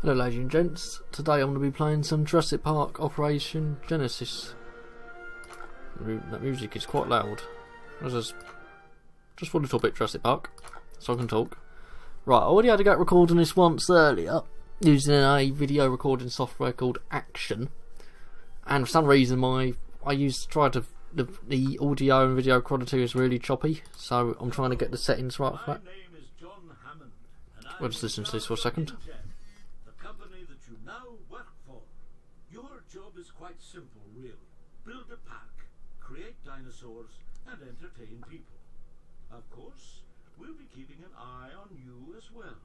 Hello ladies and gents, today I'm going to be playing some Jurassic Park Operation Genesis. That music is quite loud. Just for a little bit Jurassic Park, so I can talk. Right, I already had to get recording this once earlier, using a video recording software called Action. And for some reason the audio and video quality is really choppy, so I'm trying to get the settings right for that. We'll just listen to this for a second. Job is quite simple, really. Build a pack, create dinosaurs, and entertain people. Of course, we'll be keeping an eye on you as well.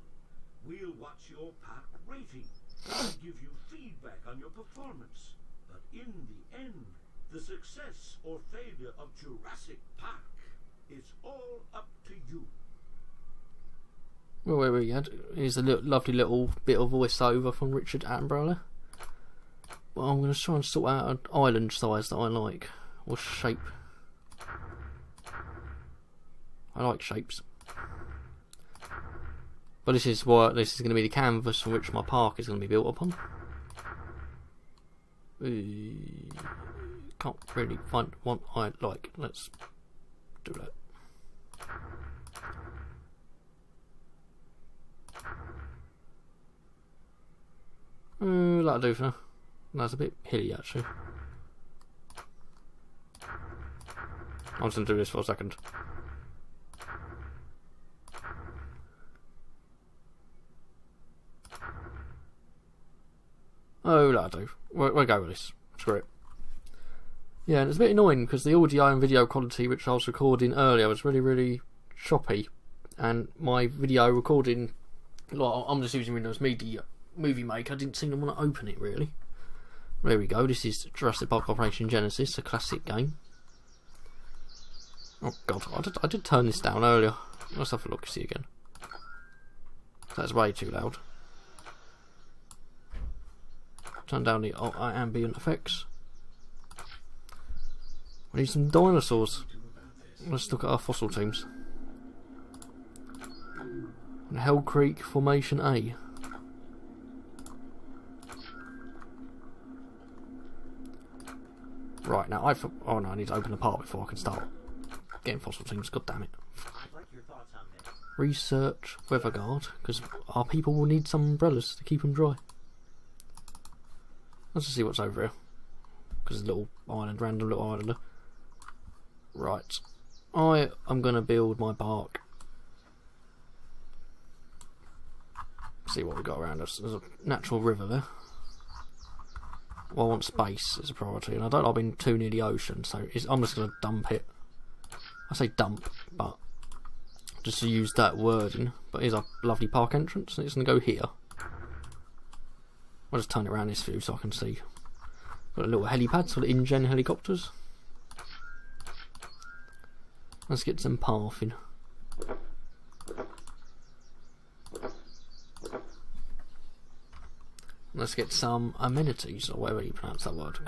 We'll watch your pack rating and give you feedback on your performance. But in the end, the success or failure of Jurassic Park is all up to you. Well, where we had here's a lovely little bit of voiceover from Richard Attenborough. Well, I'm going to try and sort out an island size that I like, or shape. I like shapes. But this is going to be the canvas from which my park is going to be built upon. Can't really find one I like. Let's do that. That'll do for now. That's a bit hilly actually. I'm just going to do this for a second. Oh, that'll do. We'll go with this. Screw it. Yeah, and it's a bit annoying because the audio and video quality which I was recording earlier was really choppy. And my video recording, well, I'm just using Windows Movie Maker. I didn't seem to want to open it really. There we go, this is Jurassic Park Operation Genesis, a classic game. Oh god, I did turn this down earlier. Let's have a look, see again. That's way too loud. Turn down the ambient effects. We need some dinosaurs. Let's look at our fossil teams. Hell Creek Formation A. Right, now oh no, I need to open the part before I can start getting fossil teams, god damn it. Research weather guard, because our people will need some umbrellas to keep them dry. Let's just see what's over here. Because it's a little island, random little islander. Right. I am going to build my park. See what we've got around us. There's a natural river there. Well, I want space as a priority, and I don't like being too near the ocean, so I'm just going to dump it. I say dump, but just to use that wording. But here's our lovely park entrance, and it's going to go here. I'll just turn it around this view so I can see. Got a little helipad for the InGen helicopters. Let's get some pathing. Let's get some amenities, or whatever you pronounce that word.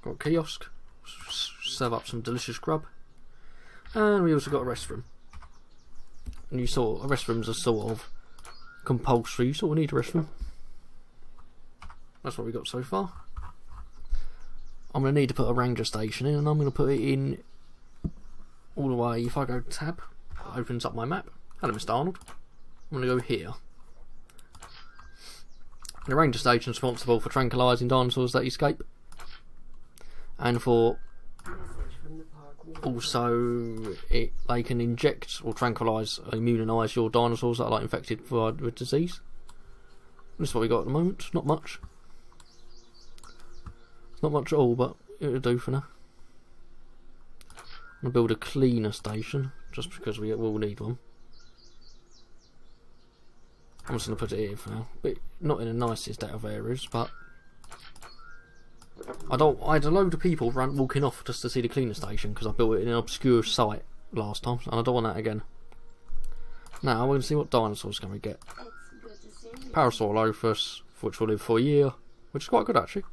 Got a kiosk, serve up some delicious grub, and we also got a restroom. And you saw restrooms are sort of compulsory, you sort of need a restroom. That's what we got so far. I'm going to need to put a ranger station in, and I'm going to put it in all the way. If I go tab, it opens up my map. Hello, Mr. Arnold. I'm going to go here. The ranger station is responsible for tranquilising dinosaurs that escape, and for also they can inject or tranquilise, immunise your dinosaurs that are like infected with disease. This is what we got at the moment. Not much. Not much at all, but it'll do for now. I'm going to build a cleaner station just because we will need one. I'm just going to put it here for now, but not in the nicest out of areas, but I had a load of people walking off just to see the cleaner station because I built it in an obscure site last time, and I don't want that again. Now we're going to see what dinosaurs can we get. Parasaurolophus, which will live for a year, which is quite good actually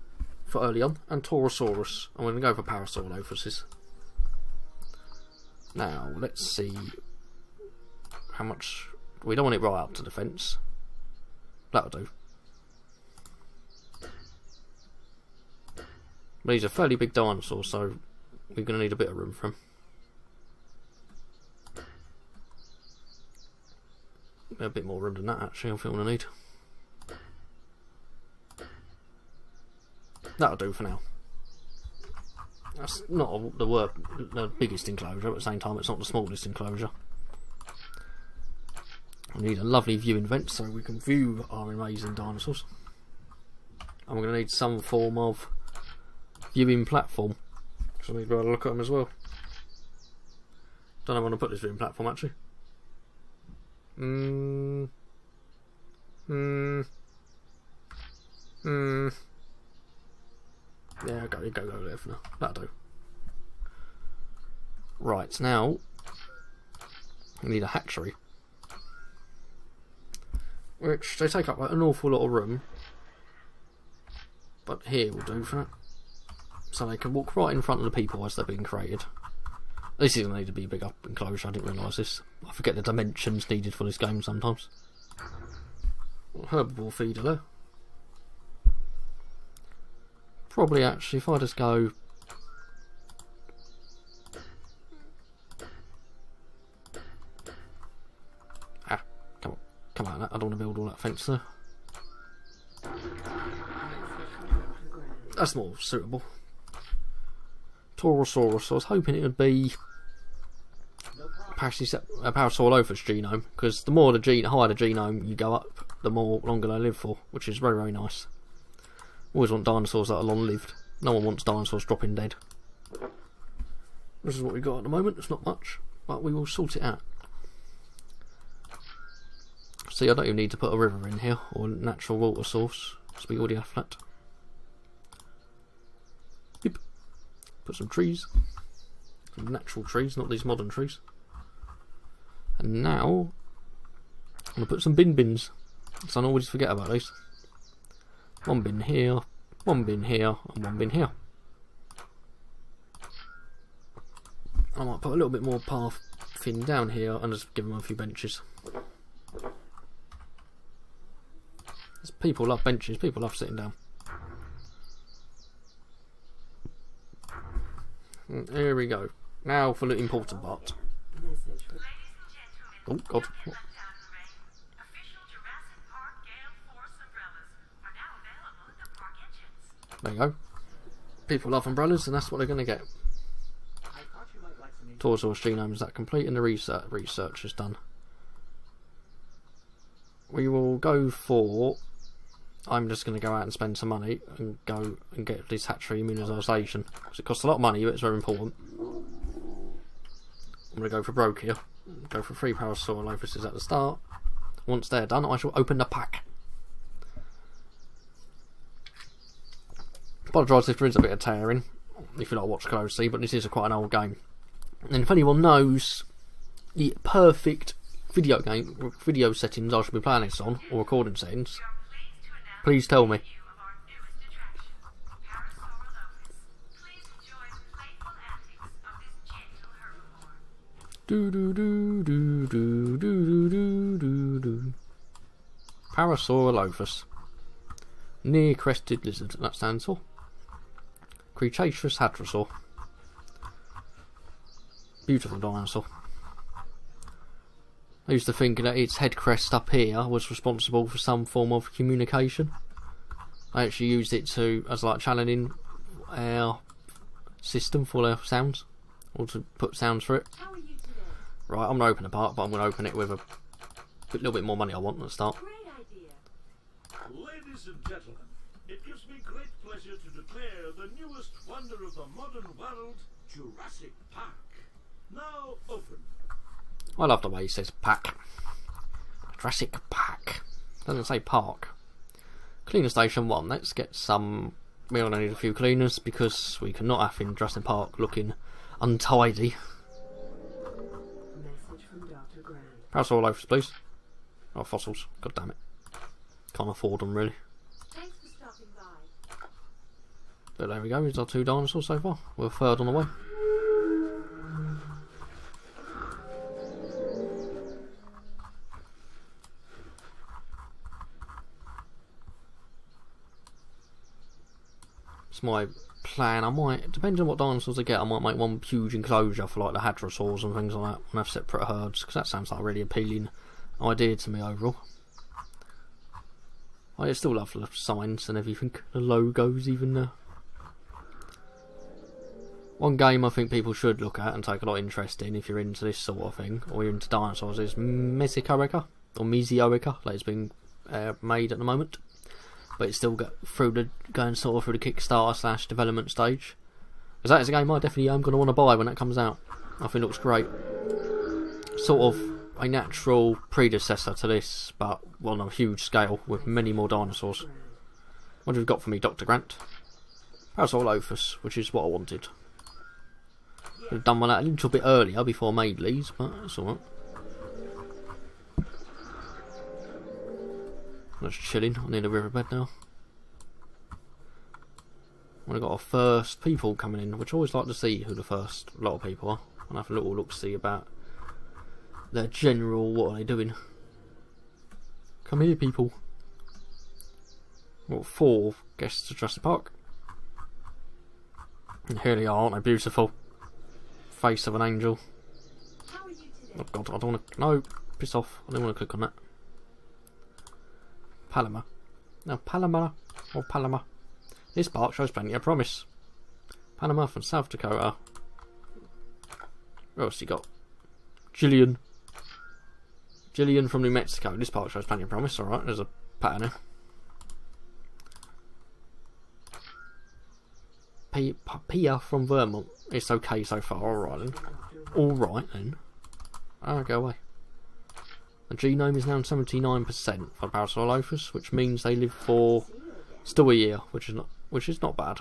for early on, and Torosaurus. I'm going to go for Parasaurolophuses. Now let's see how much. We don't want it right up to the fence. That'll do. But he's a fairly big dinosaur, so we're going to need a bit of room for him. A bit more room than that, actually, I think we'll need. That'll do for now. That's not the biggest enclosure, but at the same time it's not the smallest enclosure. We need a lovely viewing vent so we can view our amazing dinosaurs. And we're going to need some form of viewing platform, so I need to be able to look at them as well. Don't know when to put this viewing platform actually. Yeah, go there for now. That'll do. Right, now we need a hatchery, which they take up like an awful lot of room, but here will do for that. So they can walk right in front of the people as they're being created. This is going to need to be a big up enclosure, I didn't realise this. I forget the dimensions needed for this game sometimes. Herbivore feeder there. Probably actually, if I just go... Come on, I don't want to build all that fence there. That's more suitable. Taurosaurus, I was hoping it would be Parasaurolophus genome, because the more the higher the genome you go up, the more longer they live for, which is very, very nice. Always want dinosaurs that are long lived. No one wants dinosaurs dropping dead. This is what we've got at the moment. It's not much, but we will sort it out. See, I don't even need to put a river in here or a natural water source, because we already have that. Yep. Put some trees. Some natural trees, not these modern trees. And now I'm going to put some bins. So I always forget about these. One bin here, one bin here, and one bin here. I might put a little bit more path thin down here and just give them a few benches. People love benches, people love sitting down. And here we go. Now for the important part. Oh God. What? There you go. People love umbrellas, and that's what they're going to get. Taurosaurus genome is that complete, and the research is done. We will go for... I'm just going to go out and spend some money and go and get this hatchery immunisation, because it costs a lot of money, but it's very important. I'm going to go for broke here. Go for 3 Parasaurolophuses at the start. Once they're done, I shall open the pack. Apologise if there is a bit of tearing, if you like watch closely, but this is quite an old game. And if anyone knows the perfect video settings I should be playing this on, or recording settings, please tell me. Parasaurolophus. Near-crested lizard, that stands for. Cretaceous hadrosaur. Beautiful dinosaur. I used to think that its head crest up here was responsible for some form of communication. I actually used it as like channeling our system for their sounds, or to put sounds for it. Right, I'm going to open the part, but I'm going to open it with a little bit more money I want at the start. Ladies and gentlemen, it gives me great pleasure to declare the newest wonder of the modern world, Jurassic Park. Now open. I love the way he says pack. Jurassic Park. Doesn't say park. Cleaner Station 1. Let's get some... We're going to need a few cleaners because we cannot have in Jurassic Park looking untidy. Message from Dr. Grant. Parasaurolophus, please. Oh, fossils. God damn it. Can't afford them, really. Thanks for stopping by. But there we go. Here's our 2 dinosaurs so far. We're a third on the way. That's my plan. I might, depending on what dinosaurs I get, I might make one huge enclosure for like the hadrosaurs and things like that, and have separate herds, because that sounds like a really appealing idea to me overall. I still love the signs and everything, the logos even there. One game I think people should look at and take a lot of interest in if you're into this sort of thing, or you're into dinosaurs, is Mesozoica, or Mesozoica, like it's being made at the moment. But it's still going sort of through the Kickstarter / development stage. Because that is a game I definitely am going to want to buy when that comes out. I think it looks great. Sort of a natural predecessor to this, but on a huge scale with many more dinosaurs. What have you got for me, Dr. Grant? Parasaurolophus, which is what I wanted. Could have done one that a little bit earlier before I made these, but that's alright. I'm just chilling on the end of the riverbed now. We've got our first people coming in, which I always like to see who the first lot of people are. And have a little look-see about their general, what are they doing. Come here, people. We've got 4 guests to Jurassic Park. And here they are, aren't they beautiful? Face of an angel. Oh god, I don't want to... No, piss off. I don't want to click on that. Paloma. No, Paloma or Paloma. This park shows plenty of promise. Panama from South Dakota. What else you got? Jillian. Jillian from New Mexico. This park shows plenty of promise. Alright, there's a pattern here. Pia from Vermont. It's okay so far. Alright then. Alright then. Ah, go away. The genome is now 79% for Parasaurolophus, which means they live for still a year, which is not bad.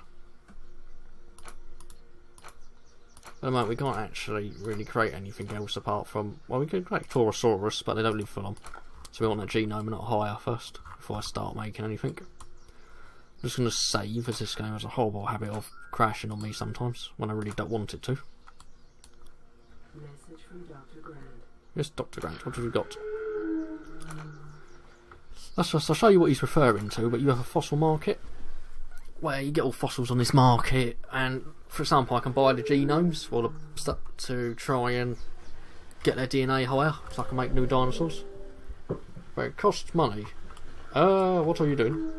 At the moment, we can't actually really create anything else apart from, well, we could create Torosaurus, but they don't live for long. So we want that genome and not higher first before I start making anything. I'm just going to save, as this game has a horrible habit of crashing on me sometimes when I really don't want it to. Message from Dr. Grant. Yes, Dr. Grant, what have you got? I'll show you what he's referring to, but you have a fossil market where you get all fossils on this market, and for example I can buy the genomes for the stuff to try and get their DNA higher so I can make new dinosaurs. But it costs money. What are you doing?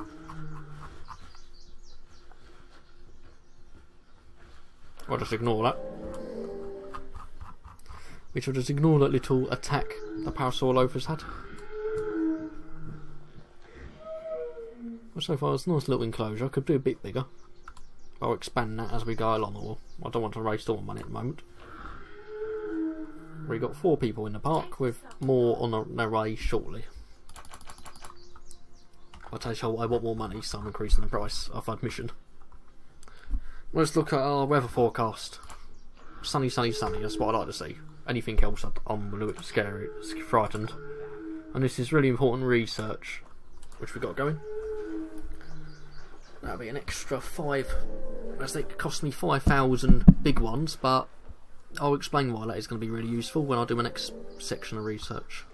I'll just ignore that. We shall just ignore that little attack the Parasaurolophus had. Well, so far it's a nice little enclosure. I could do a bit bigger. But I'll expand that as we go along. I don't want to waste all my money at the moment. We've got 4 people in the park with more on their way shortly. I'll tell you what, I want more money, so I'm increasing the price of admission. Let's look at our weather forecast. Sunny, sunny, sunny. That's what I like to see. Anything else, I'm a little bit scary, frightened. And this is really important research, which we've got going. That'll be an extra 5. As it cost me 5,000 big ones, but I'll explain why that is going to be really useful when I do my next section of research.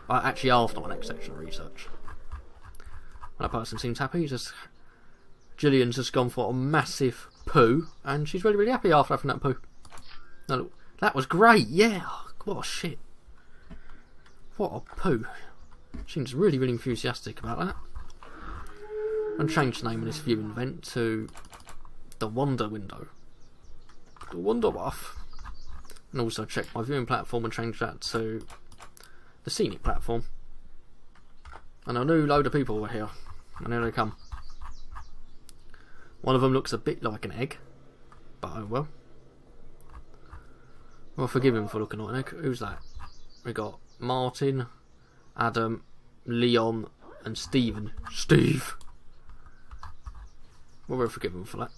Actually, after my next section of research. That person seems happy. Jillian's just gone for a massive poo, and she's really, really happy after having that poo. Now, look, that was great, yeah. What a shit. What a poo. Seems really, really enthusiastic about that. And change the name of this viewing event to the Wonder Window. The Wonder Buff. And also check my viewing platform and change that to the Scenic platform. And a new load of people were here. And here they come. One of them looks a bit like an egg. But oh well. Well, forgive him for looking like an egg. Who's that? We got Martin, Adam, Leon, and Stephen. Steve! Well, we'll forgive him for that.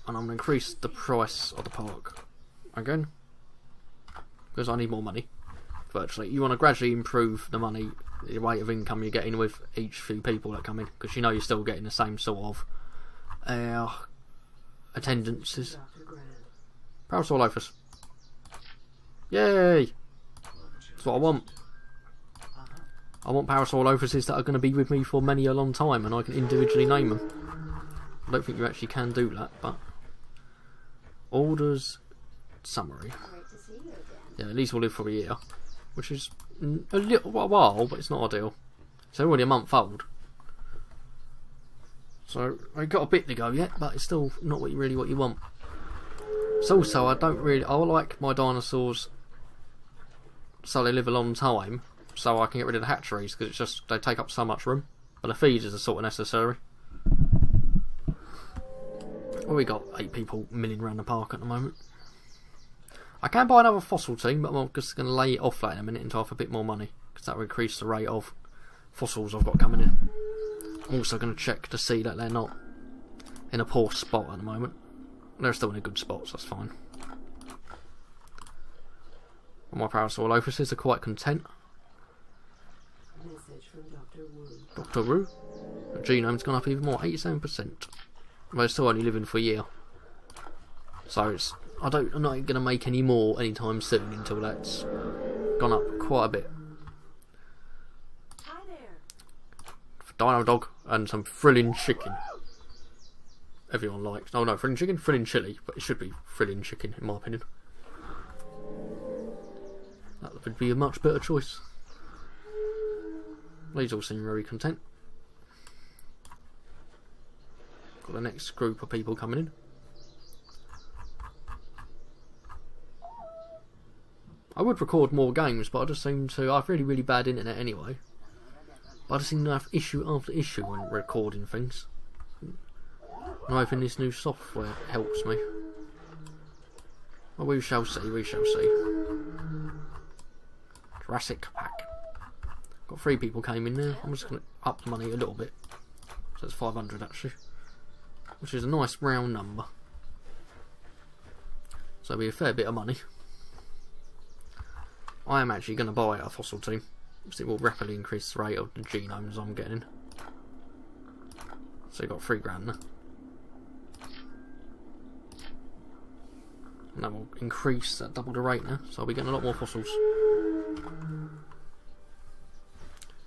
And I'm going to increase the price of the park again. Because I need more money. Virtually. You want to gradually improve the money, the rate of income you're getting with each few people that come in. Because you know you're still getting the same sort of attendances. Parasaurolophus. Yay! That's what I want. I want Parasaurolophuses that are going to be with me for many a long time, and I can individually name them. don't think you actually can do that, but orders summary. Great to see you again. Yeah, at least we'll live for a year, which is a little while, but it's not ideal. It's already a month old, so I got a bit to go yet, but it's still not really what you want. It's also I like my dinosaurs so they live a long time, so I can get rid of the hatcheries because it's just they take up so much room. But the feeders are sort of necessary. Well, we got 8 people milling around the park at the moment. I can buy another fossil team, but I'm just going to lay it off that in a minute until I have a bit more money, because that will increase the rate of fossils I've got coming in. I'm also going to check to see that they're not in a poor spot at the moment. They're still in a good spot, so that's fine. And my Parasaurolophuses are quite content. Message from Dr. Wu. Dr. Wu. The genome's gone up even more, 87%. But they're still only living for a year. So I'm not going to make any more anytime soon until that's gone up quite a bit. Hi there. Dino dog and some thrilling chicken. Everyone likes. Oh no, thrilling chicken? Thrilling chili, but it should be thrilling chicken in my opinion. That would be a much better choice. These all seem very content. Got the next group of people coming in. I would record more games, but I just seem to... I have really bad internet anyway. But I just seem to have issue after issue when recording things. I'm hoping this new software helps me. Well, we shall see, we shall see. Jurassic pack. Got 3 people came in there. I'm just going to up the money a little bit. So it's 500 actually. Which is a nice round number. So it'll be a fair bit of money. I am actually going to buy a fossil team, because it will rapidly increase the rate of the genomes I'm getting. So you've got 3 grand there. And that will increase that double the rate now, so I'll be getting a lot more fossils.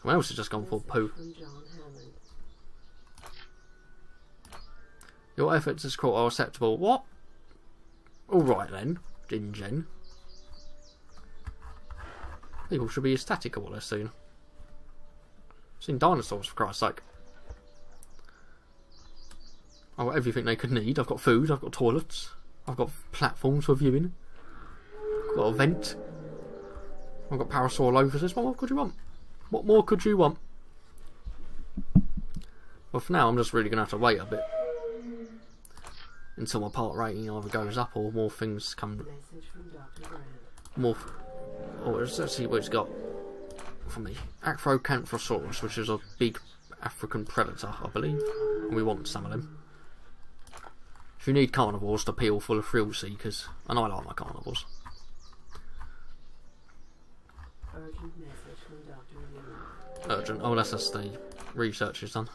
Someone else has just gone for poo. Your efforts as court are acceptable. What? Alright then, Ingen. People should be ecstatic of what they're seeing. Seen dinosaurs, for Christ's sake. I've got everything they could need. I've got food, I've got toilets, I've got platforms for viewing, I've got a vent, I've got Parasaurolophuses. What more could you want? What more could you want? Well, for now I'm just really going to have to wait a bit until my part rating either goes up or more things come. Message from Dr. Grant. More. Oh, let's see what it's got for me. Acrocanthosaurus, which is a big African predator, I believe. And we want some of them. If you need carnivores to appeal full of thrill seekers, and I like my carnivores. Urgent message from Dr. Wu. Urgent. Oh, that's just the research is done.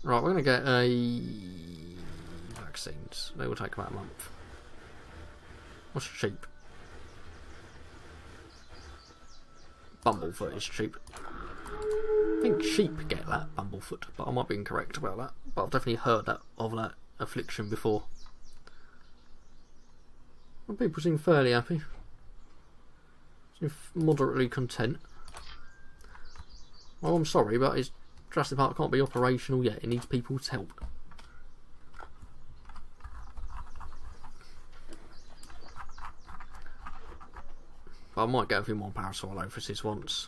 Right, we're going to get a vaccines. They will take about a month. What's cheap? Bumblefoot is cheap. I think sheep get that, Bumblefoot, but I might be incorrect about that. But I've definitely heard of that affliction before. Well, people seem fairly happy. Seem moderately content. Well, I'm sorry, but Jurassic Park can't be operational yet. It needs people's help. But I might get a few more Parasaurolophuses once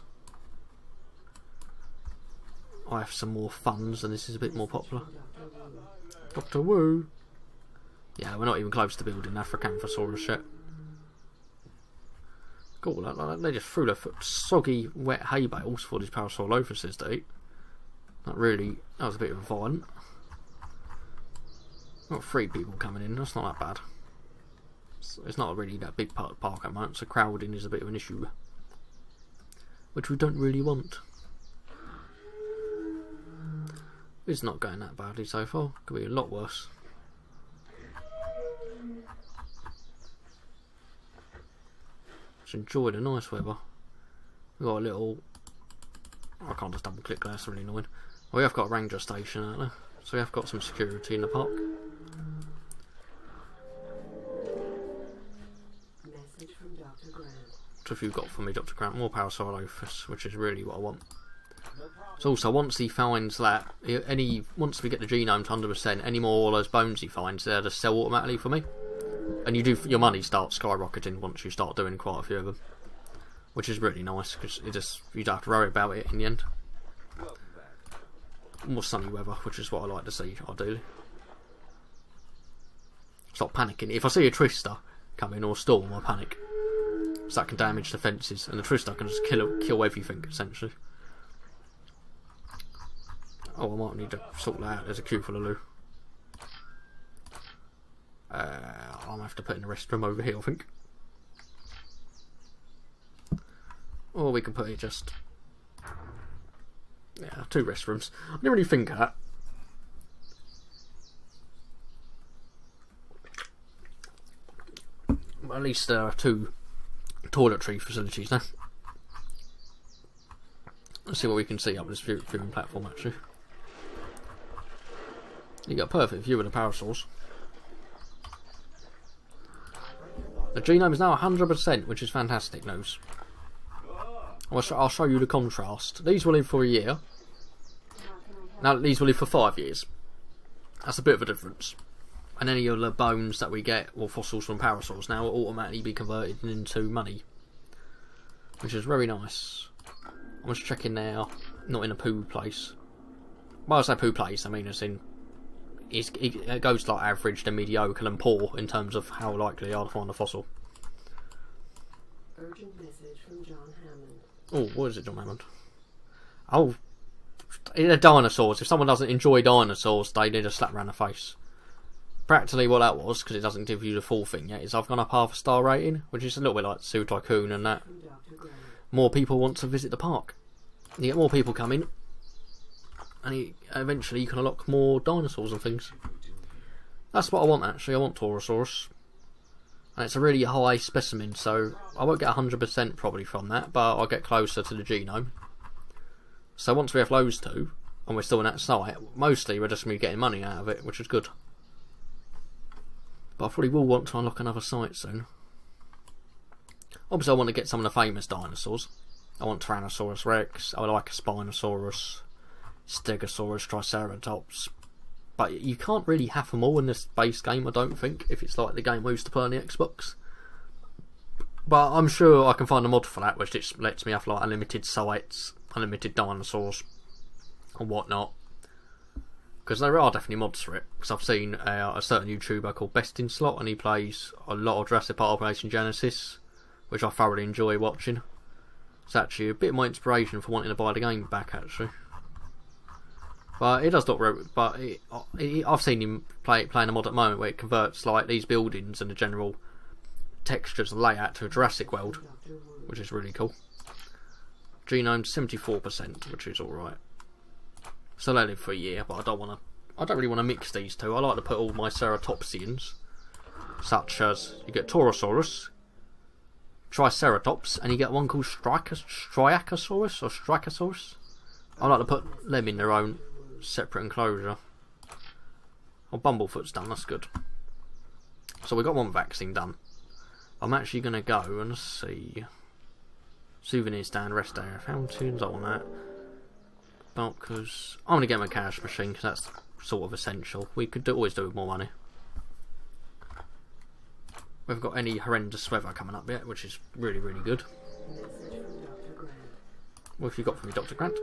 I have some more funds and this is a bit more popular. Dr. Wu. Yeah, we're not even close to building Africanthrosaurus yet. Cool, they just threw their soggy, wet hay bales for these Parasaurolophuses to eat. That was a bit violent. Got 3 people coming in, that's not that bad. It's not really that big part of the park at the moment, so crowding is a bit of an issue. Which we don't really want. It's not going that badly so far, could be a lot worse. Just enjoy the nice weather. We've got a little... I can't just double click there, that's really annoying. We have got a ranger station out there. So we have got some security in the park. Message from Dr. Grant. So if you've got for me, Dr. Grant, more Parasaurolophus, which is really what I want. So also, once he finds that, once we get the genome to 100%, any more of those bones he finds, they'll just sell automatically for me. And your money starts skyrocketing once you start doing quite a few of them. Which is really nice, because you don't have to worry about it in the end. More sunny weather, which is what I like to see, ideally. Stop panicking. If I see a Twister coming or a storm, I panic. So that can damage the fences, and the Twister can just kill everything, essentially. Oh, I might need to sort that out. There's a queue full of loo. I'll have to put in the restroom over here, I think. Or we can put it just... Yeah, 2 restrooms. I didn't really think of that. But at least there are 2 toiletry facilities now. Let's see what we can see up this viewing platform, actually. You got a perfect view of the parasaurs. The genome is now 100%, which is fantastic news. I'll show you the contrast. These will live for a year. Now these will live for 5 years. That's a bit of a difference. And any of the bones that we get, or fossils from parasaurs, now will automatically be converted into money. Which is very nice. I'm just checking now, not in a poo place. Well, I say poo place, I mean as in... It goes like average to mediocre and poor in terms of how likely they are to find a fossil. Urgent message from John Hammond. Oh, what is it, John Hammond? Oh, they're dinosaurs. If someone doesn't enjoy dinosaurs, they need a slap around the face. Practically what that was, because it doesn't give you the full thing yet, is I've gone up half a star rating, which is a little bit like Zoo Tycoon and that. More people want to visit the park. You get more people coming, and eventually you can unlock more dinosaurs and things. That's what I want, actually. I want Torosaurus. And it's a really high specimen, so I won't get 100% probably from that, but I'll get closer to the genome. So once we have those 2, and we're still in that site, mostly we're just going to be getting money out of it, which is good. But I probably will want to unlock another site soon. Obviously I want to get some of the famous dinosaurs. I want Tyrannosaurus Rex, I would like a Spinosaurus, Stegosaurus, Triceratops. But you can't really have them all in this base game, I don't think, if it's like the game we used to play on the Xbox. But I'm sure I can find a mod for that, which just lets me have like unlimited sites, unlimited dinosaurs, and whatnot. Because there are definitely mods for it. Because I've seen a certain YouTuber called Best in Slot, and he plays a lot of Jurassic Park Operation Genesis, which I thoroughly enjoy watching. It's actually a bit of my inspiration for wanting to buy the game back, actually. But it does look... But I've seen him playing a mod at the moment where it converts like these buildings and the general textures and layout to a Jurassic world, which is really cool. Genome 74%, which is alright. So they live for a year, but I don't really want to mix these 2. I like to put all my ceratopsians, such as you get Torosaurus, Triceratops, and you get one called Striacosaurus or Stricosaurus. I like to put them in their own separate enclosure. Oh, Bumblefoot's done, that's good. So we got one vaccine done. I'm actually going to go and see. Souvenir stand, rest area, fountains, I want that. Because I'm going to get my cash machine, because that's sort of essential. We could always do with more money. We haven't got any horrendous weather coming up yet, which is really, really good. What have you got for me, Dr. Grant?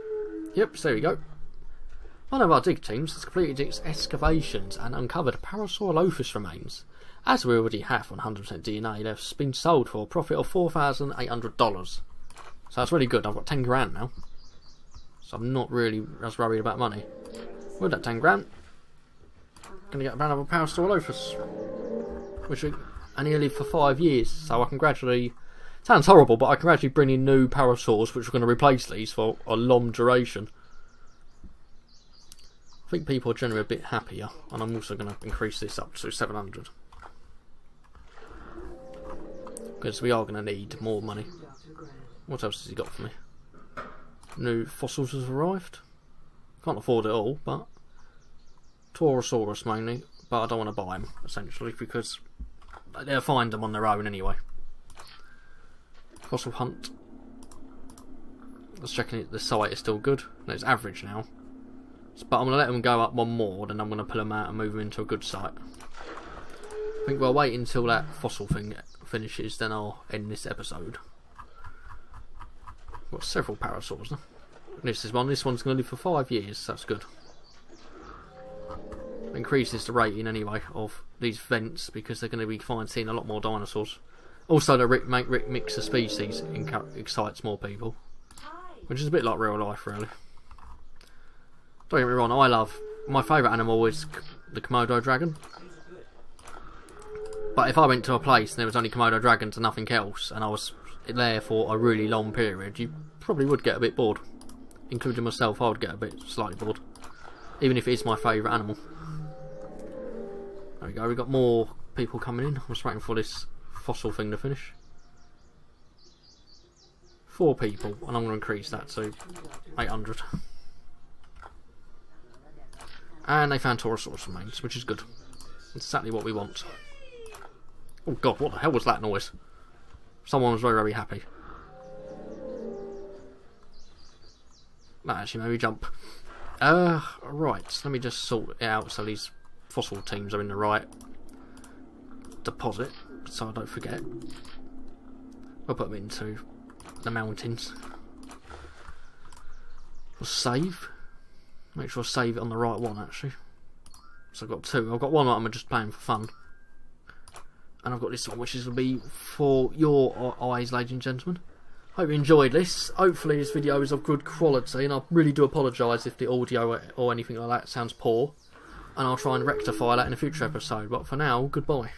Yep, so there we go. One of our dig teams has completed its excavations and uncovered Parasaurolophus remains. As we already have 100% DNA, they've been sold for a profit of $4,800. So that's really good. I've got 10 grand now. So I'm not really as worried about money. With that 10 grand, gonna get another Parasaurolophus. Which only live for 5 years, so I can gradually... Sounds horrible, but I can gradually bring in new parasaurs which are going to replace these for a long duration. I think people are generally a bit happier, and I'm also going to increase this up to 700. Because we are going to need more money. What else has he got for me? New fossils have arrived. Can't afford it all, but Torosaurus mainly, but I don't want to buy them, essentially, because they'll find them on their own anyway. Fossil hunt. Let's check the site is still good. No, it's average now. But I'm going to let them go up one more, then I'm going to pull them out and move them into a good site. I think we'll wait until that fossil thing finishes, then I'll end this episode. Got several parasaurs now. This one's going to live for 5 years, that's good. Increases the rating anyway of these vents because they're going to be seeing a lot more dinosaurs. Also, the mix of species excites more people, which is a bit like real life, really. Don't get me wrong, my favourite animal is the Komodo dragon. But if I went to a place and there was only Komodo dragons and nothing else, and I was there for a really long period, you probably would get a bit bored. Including myself, I would get a bit slightly bored. Even if it is my favourite animal. There we go, we've got more people coming in. I'm just waiting for this fossil thing to finish. 4 people, and I'm going to increase that to 800. And they found Torosaurus remains, which is good. It's exactly what we want. Oh god, what the hell was that noise? Someone was very, very happy. That actually made me jump. Right, let me just sort it out so these fossil teams are in the right deposit, so I don't forget. I'll put them into the mountains. I'll save. Make sure I save it on the right one, actually. So I've got 2. I've got one that I'm just playing for fun. And I've got this one, which is going to be for your eyes, ladies and gentlemen. Hope you enjoyed this. Hopefully this video is of good quality, and I really do apologise if the audio or anything like that sounds poor. And I'll try and rectify that in a future episode. But for now, goodbye.